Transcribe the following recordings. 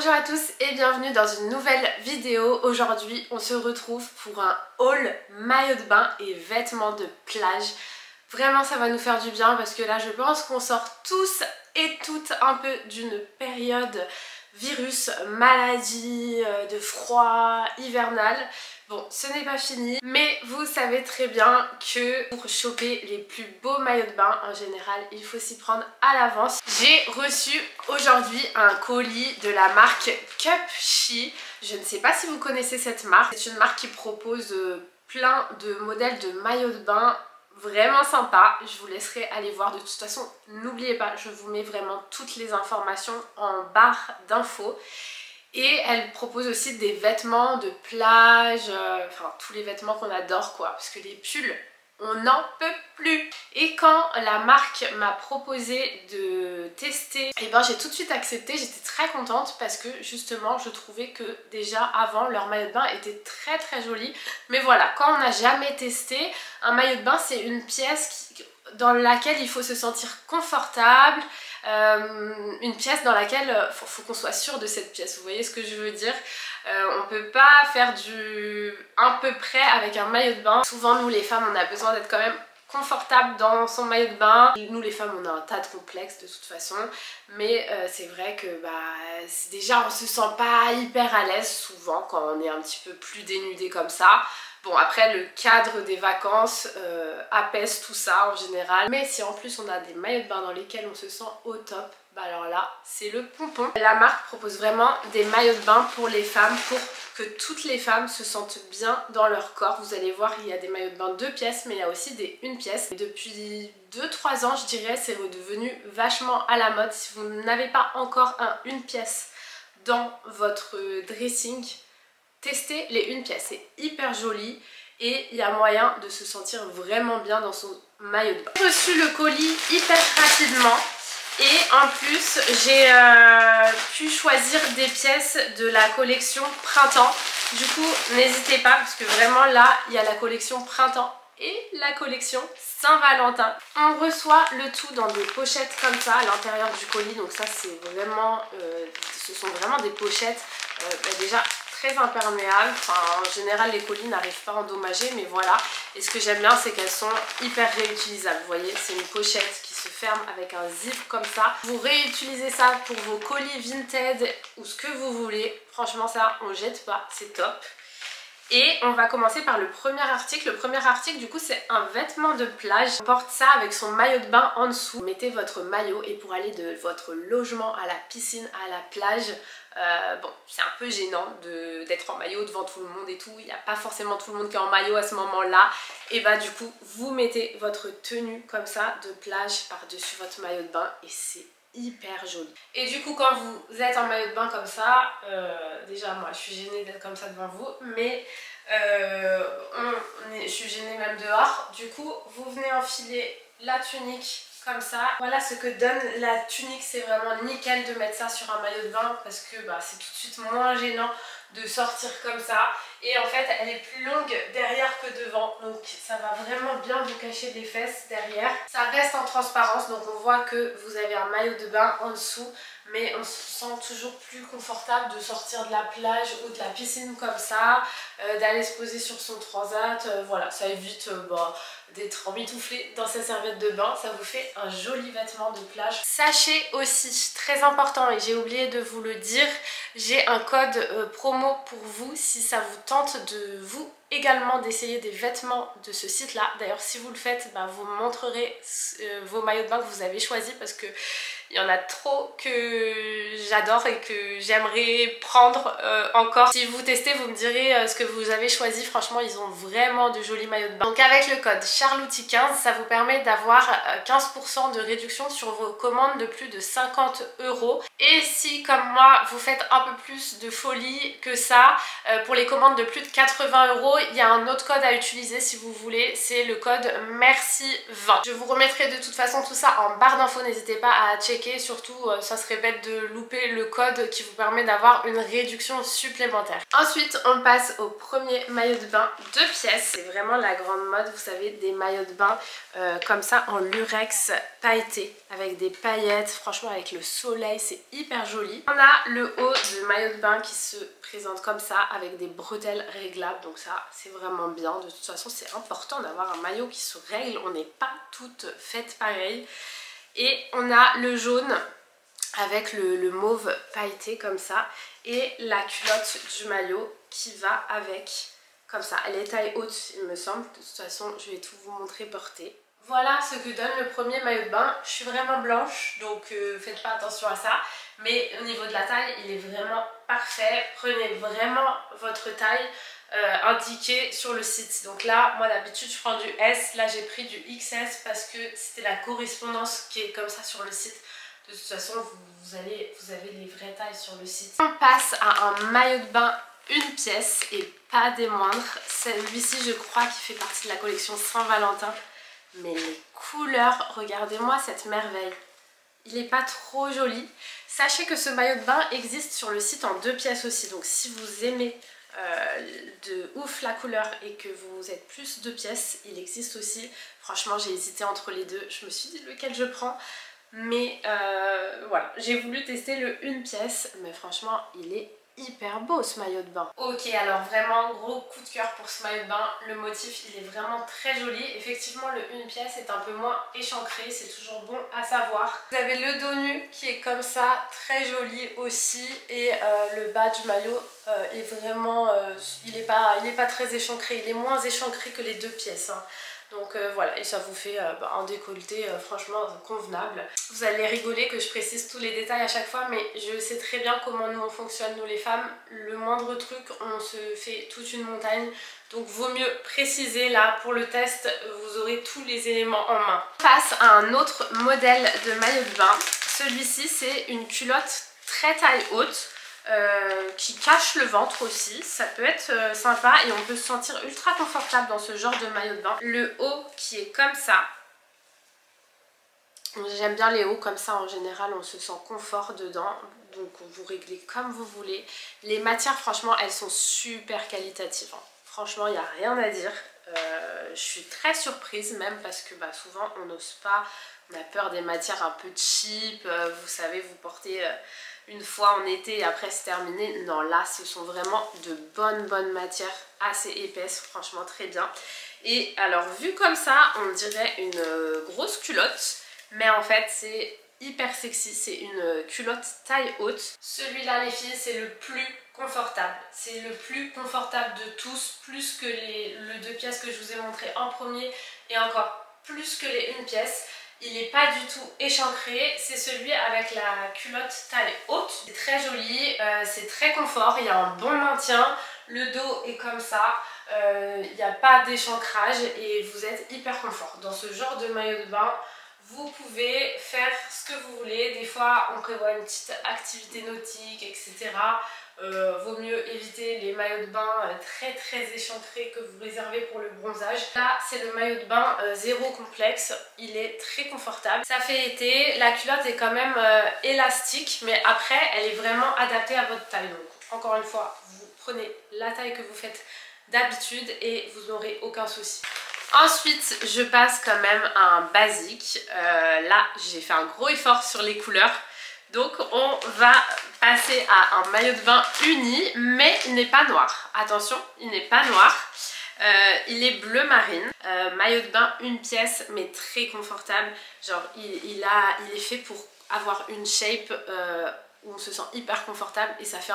Bonjour à tous et bienvenue dans une nouvelle vidéo. Aujourd'hui on se retrouve pour un haul maillot de bain et vêtements de plage. Vraiment ça va nous faire du bien parce que là je pense qu'on sort tous et toutes un peu d'une période virus, maladie, de froid, hivernal. Bon, ce n'est pas fini, mais vous savez très bien que pour choper les plus beaux maillots de bain, en général, il faut s'y prendre à l'avance. J'ai reçu aujourd'hui un colis de la marque Cupshe. Je ne sais pas si vous connaissez cette marque. C'est une marque qui propose plein de modèles de maillots de bain vraiment sympa. Je vous laisserai aller voir. De toute façon, n'oubliez pas, je vous mets vraiment toutes les informations en barre d'infos. Et elle propose aussi des vêtements de plage, enfin tous les vêtements qu'on adore quoi, parce que les pulls, on n'en peut plus. Et quand la marque m'a proposé de tester, et ben j'ai tout de suite accepté, j'étais très contente parce que justement je trouvais que déjà avant leur maillot de bain était très joli. Mais voilà, quand on n'a jamais testé, un maillot de bain c'est une pièce dans laquelle il faut se sentir confortable. Une pièce dans laquelle faut qu'on soit sûr de cette pièce, vous voyez ce que je veux dire. On peut pas faire du à peu près avec un maillot de bain. Souvent nous les femmes on a besoin d'être quand même confortable dans son maillot de bain. Nous les femmes on a un tas de complexes de toute façon, mais c'est vrai que déjà on se sent pas hyper à l'aise souvent quand on est un petit peu plus dénudé comme ça. Bon après le cadre des vacances apaise tout ça en général, mais si en plus on a des maillots de bain dans lesquels on se sent au top, bah alors là c'est le pompon. La marque propose vraiment des maillots de bain pour les femmes, pour que toutes les femmes se sentent bien dans leur corps. Vous allez voir, il y a des maillots de bain 2 pièces mais il y a aussi des 1 pièce. Et depuis 2-3 ans je dirais c'est redevenu vachement à la mode. Si vous n'avez pas encore un 1 pièce dans votre dressing, testez les 1 pièce, c'est hyper joli et il y a moyen de se sentir vraiment bien dans son maillot de bain. J'ai reçu le colis hyper rapidement et en plus j'ai pu choisir des pièces de la collection printemps. Du coup n'hésitez pas parce que vraiment là il y a la collection printemps et la collection Saint-Valentin. On reçoit le tout dans des pochettes comme ça à l'intérieur du colis, donc ça c'est vraiment, ce sont vraiment des pochettes déjà très imperméables. Enfin, en général les colis n'arrivent pas à endommager, mais voilà. Et ce que j'aime bien c'est qu'elles sont hyper réutilisables. Vous voyez, c'est une pochette qui se ferme avec un zip comme ça. Vous réutilisez ça pour vos colis vintage ou ce que vous voulez. Franchement ça on jette pas, c'est top. Et on va commencer par le premier article. Le premier article du coup c'est un vêtement de plage. On porte ça avec son maillot de bain en dessous. Vous mettez votre maillot et pour aller de votre logement à la piscine, à la plage, bon c'est un peu gênant d'être en maillot devant tout le monde et tout. Il n'y a pas forcément tout le monde qui est en maillot à ce moment là. Et bah du coup vous mettez votre tenue comme ça de plage par dessus votre maillot de bain et c'est hyper joli. Et du coup quand vous êtes en maillot de bain comme ça, déjà moi je suis gênée d'être comme ça devant vous, mais je suis gênée même dehors. Du coup vous venez enfiler la tunique comme ça. Voilà ce que donne la tunique, c'est vraiment nickel de mettre ça sur un maillot de bain parce que c'est tout de suite moins gênant de sortir comme ça. Et en fait elle est plus longue derrière que devant, donc ça va vraiment bien vous cacher les fesses derrière. Ça reste en transparence, donc on voit que vous avez un maillot de bain en dessous, mais on se sent toujours plus confortable de sortir de la plage ou de la piscine comme ça, d'aller se poser sur son transat. Voilà, ça évite d'être emmitouflé dans sa serviette de bain, ça vous fait un joli vêtement de plage. Sachez aussi, très important et j'ai oublié de vous le dire, j'ai un code promo pour vous si ça vous tente de vous également d'essayer des vêtements de ce site là. D'ailleurs si vous le faites, vous me montrerez vos maillots de bain que vous avez choisis parce que il y en a trop que j'adore et que j'aimerais prendre encore. Si vous testez, vous me direz ce que vous avez choisi. Franchement, ils ont vraiment de jolis maillots de bain. Donc avec le code Charlouty15, ça vous permet d'avoir 15% de réduction sur vos commandes de plus de 50 €. Et si, comme moi, vous faites un peu plus de folie que ça, pour les commandes de plus de 80 €, il y a un autre code à utiliser si vous voulez. C'est le code MERCI20. Je vous remettrai de toute façon tout ça en barre d'infos. N'hésitez pas à checker checker, surtout ça serait bête de louper le code qui vous permet d'avoir une réduction supplémentaire. Ensuite on passe au premier maillot de bain 2 pièces, c'est vraiment la grande mode, vous savez, des maillots de bain comme ça en lurex pailleté avec des paillettes, franchement avec le soleil c'est hyper joli. On a le haut de maillot de bain qui se présente comme ça avec des bretelles réglables, donc ça c'est vraiment bien. De toute façon c'est important d'avoir un maillot qui se règle, on n'est pas toutes faites pareil. Et on a le jaune avec le mauve pailleté comme ça et la culotte du maillot qui va avec comme ça. Elle est taille haute il me semble, de toute façon je vais tout vous montrer porté. Voilà ce que donne le premier maillot de bain. Je suis vraiment blanche donc faites pas attention à ça, mais au niveau de la taille il est vraiment parfait. Prenez vraiment votre taille indiquée sur le site. Donc là moi d'habitude je prends du S, là j'ai pris du XS parce que c'était la correspondance qui est comme ça sur le site. De toute façon vous avez les vraies tailles sur le site. On passe à un maillot de bain 1 pièce et pas des moindres. Celui-ci je crois qu'il fait partie de la collection Saint-Valentin. Mais les couleurs, regardez-moi cette merveille. Il n'est pas trop joli. Sachez que ce maillot de bain existe sur le site en 2 pièces aussi. Donc si vous aimez de ouf la couleur et que vous êtes plus 2 pièces, il existe aussi. Franchement j'ai hésité entre les deux. Je me suis dit lequel je prends. Mais voilà, j'ai voulu tester le 1 pièce. Mais franchement il est hyper beau ce maillot de bain. Ok, alors vraiment gros coup de cœur pour ce maillot de bain. Le motif il est vraiment très joli. Effectivement le 1 pièce est un peu moins échancré, c'est toujours bon à savoir. Vous avez le dos nu qui est comme ça, très joli aussi. Et le bas du maillot est vraiment, il est pas très échancré. Il est moins échancré que les 2 pièces hein. Donc voilà, et ça vous fait un décolleté franchement convenable. Vous allez rigoler que je précise tous les détails à chaque fois, mais je sais très bien comment nous on fonctionne, nous les femmes. Le moindre truc, on se fait toute une montagne. Donc vaut mieux préciser là, pour le test, vous aurez tous les éléments en main. On passe à un autre modèle de maillot de bain. Celui-ci c'est une culotte très taille haute. Qui cache le ventre aussi, ça peut être sympa et on peut se sentir ultra confortable dans ce genre de maillot de bain. Le haut qui est comme ça, j'aime bien les hauts comme ça en général, on se sent confort dedans, donc vous réglez comme vous voulez. Les matières franchement elles sont super qualitatives hein. Franchement il n'y a rien à dire. Je suis très surprise même parce que souvent on n'ose pas, on a peur des matières un peu cheap, vous savez vous portez une fois en été et après c'est terminé. Non là ce sont vraiment de bonnes matières assez épaisses, franchement très bien. Et alors vu comme ça on dirait une grosse culotte, mais en fait c'est hyper sexy, c'est une culotte taille haute. Celui-là les filles c'est le plus confortable, c'est le plus confortable de tous, plus que le 2 pièces que je vous ai montré en premier et encore plus que les 1 pièce. Il n'est pas du tout échancré, c'est celui avec la culotte taille haute. C'est très joli, c'est très confort, il y a un bon maintien, le dos est comme ça, il n'y a pas d'échancrage et vous êtes hyper confort. Dans ce genre de maillot de bain, vous pouvez faire ce que vous voulez. Des fois on prévoit une petite activité nautique, etc. Vaut mieux éviter les maillots de bain très échancrés que vous réservez pour le bronzage. Là c'est le maillot de bain zéro complexe, il est très confortable. Ça fait été, la culotte est quand même élastique, mais après elle est vraiment adaptée à votre taille. Donc encore une fois, vous prenez la taille que vous faites d'habitude et vous n'aurez aucun souci. Ensuite je passe quand même à un basique. Là j'ai fait un gros effort sur les couleurs. Donc on va passer à un maillot de bain uni, mais il n'est pas noir. Attention, il n'est pas noir. Il est bleu marine. Maillot de bain 1 pièce, mais très confortable. Genre il est fait pour avoir une shape où on se sent hyper confortable et ça fait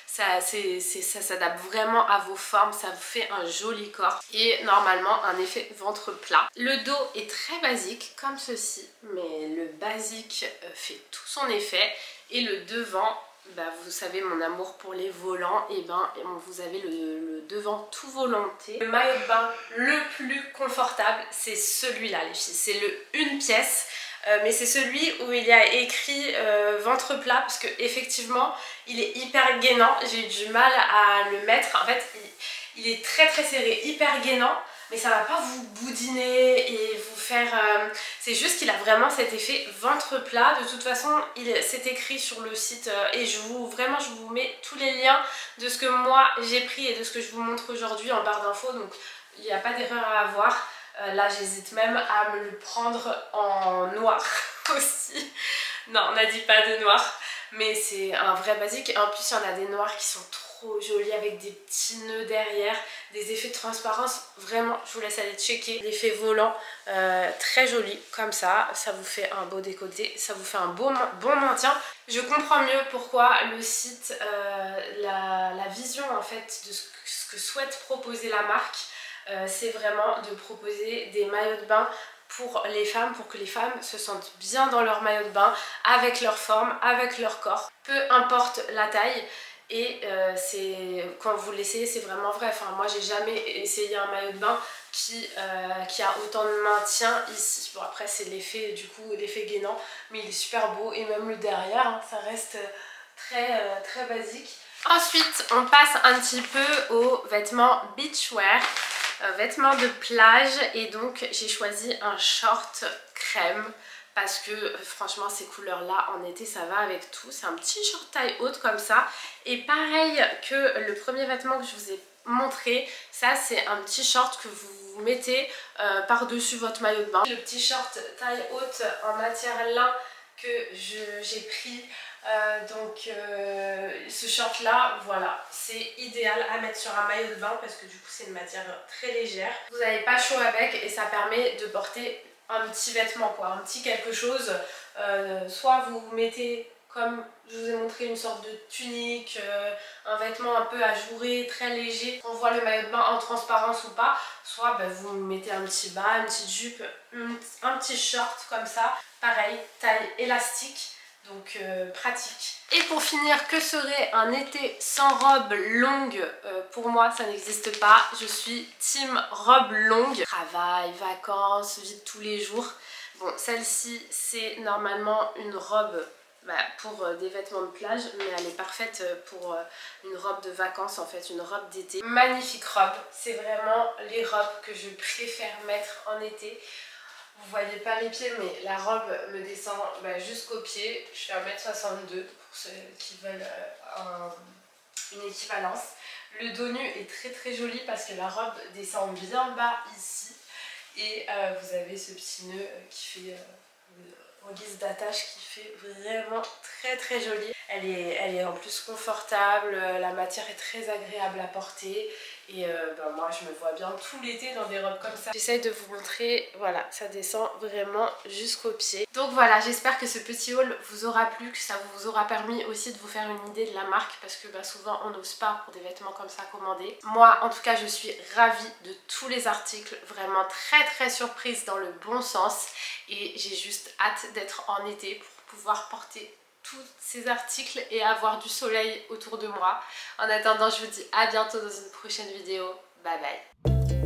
ça s'adapte vraiment à vos formes, ça vous fait un joli corps et normalement un effet ventre plat. Le dos est très basique comme ceci, mais le basique fait tout son effet et le devant, vous savez mon amour pour les volants, et vous avez le devant tout volanté. Le maillot de bain le plus confortable c'est celui-là les filles, c'est le 1 pièce. Mais c'est celui où il y a écrit ventre plat parce que effectivement il est hyper gainant. J'ai eu du mal à le mettre, en fait il est très serré, hyper gainant. mais ça va pas vous boudiner et vous faire... c'est juste qu'il a vraiment cet effet ventre plat. De toute façon, c'est écrit sur le site et je vous mets tous les liens de ce que moi j'ai pris et de ce que je vous montre aujourd'hui en barre d'infos, donc il n'y a pas d'erreur à avoir. Là j'hésite même à me le prendre en noir aussi. Non, on n'a dit pas de noir, mais c'est un vrai basique. En plus il y en a des noirs qui sont trop jolis avec des petits nœuds derrière, des effets de transparence, vraiment je vous laisse aller checker. L'effet volant très joli comme ça vous fait un beau décolleté, ça vous fait un bon maintien. Je comprends mieux pourquoi le site, la vision en fait de ce que souhaite proposer la marque, c'est vraiment de proposer des maillots de bain pour les femmes, pour que les femmes se sentent bien dans leur maillot de bain, avec leur forme, avec leur corps, peu importe la taille. Et quand vous l'essayez, c'est vraiment vrai. Enfin, moi j'ai jamais essayé un maillot de bain qui a autant de maintien ici. Bon, après c'est l'effet gainant, mais il est super beau, et même le derrière, hein, ça reste très basique. Ensuite on passe un petit peu aux vêtements beachwear, vêtements de plage, et donc j'ai choisi un short crème parce que franchement ces couleurs là en été ça va avec tout. C'est un petit short taille haute comme ça, et pareil que le premier vêtement que je vous ai montré, ça c'est un petit short que vous mettez par dessus votre maillot de bain. Le petit short taille haute en matière lin que j'ai pris, ce short là, voilà, c'est idéal à mettre sur un maillot de bain parce que du coup c'est une matière très légère, vous n'avez pas chaud avec, et ça permet de porter un petit vêtement quoi, un petit quelque chose. Soit vous mettez, comme je vous ai montré, une sorte de tunique, un vêtement un peu ajouré, très léger, on voit le maillot de bain en transparence ou pas, soit vous mettez un petit bas, une petite jupe, un petit short comme ça, pareil, taille élastique, donc pratique. Et pour finir, que serait un été sans robe longue? Pour moi ça n'existe pas, je suis team robe longue. Travail, vacances, vie de tous les jours. Bon, celle-ci c'est normalement une robe pour des vêtements de plage, mais elle est parfaite pour une robe de vacances, en fait une robe d'été. Magnifique robe, c'est vraiment les robes que je préfère mettre en été. Vous voyez pas mes pieds, mais la robe me descend jusqu'aux pieds. Je fais 1m62 pour ceux qui veulent une équivalence. Le dos nu est très joli parce que la robe descend bien bas ici, et vous avez ce petit nœud qui fait en guise d'attache, qui fait vraiment très joli. Elle est en plus confortable, la matière est très agréable à porter, et moi je me vois bien tout l'été dans des robes comme ça. J'essaye de vous montrer, voilà, ça descend vraiment jusqu'aux pieds. Donc voilà, j'espère que ce petit haul vous aura plu, que ça vous aura permis aussi de vous faire une idée de la marque, parce que souvent on n'ose pas pour des vêtements comme ça commander. Moi en tout cas je suis ravie de tous les articles, vraiment très surprise dans le bon sens, et j'ai juste hâte d'être en été pour pouvoir porter tous ces articles et avoir du soleil autour de moi. En attendant, je vous dis à bientôt dans une prochaine vidéo. Bye bye.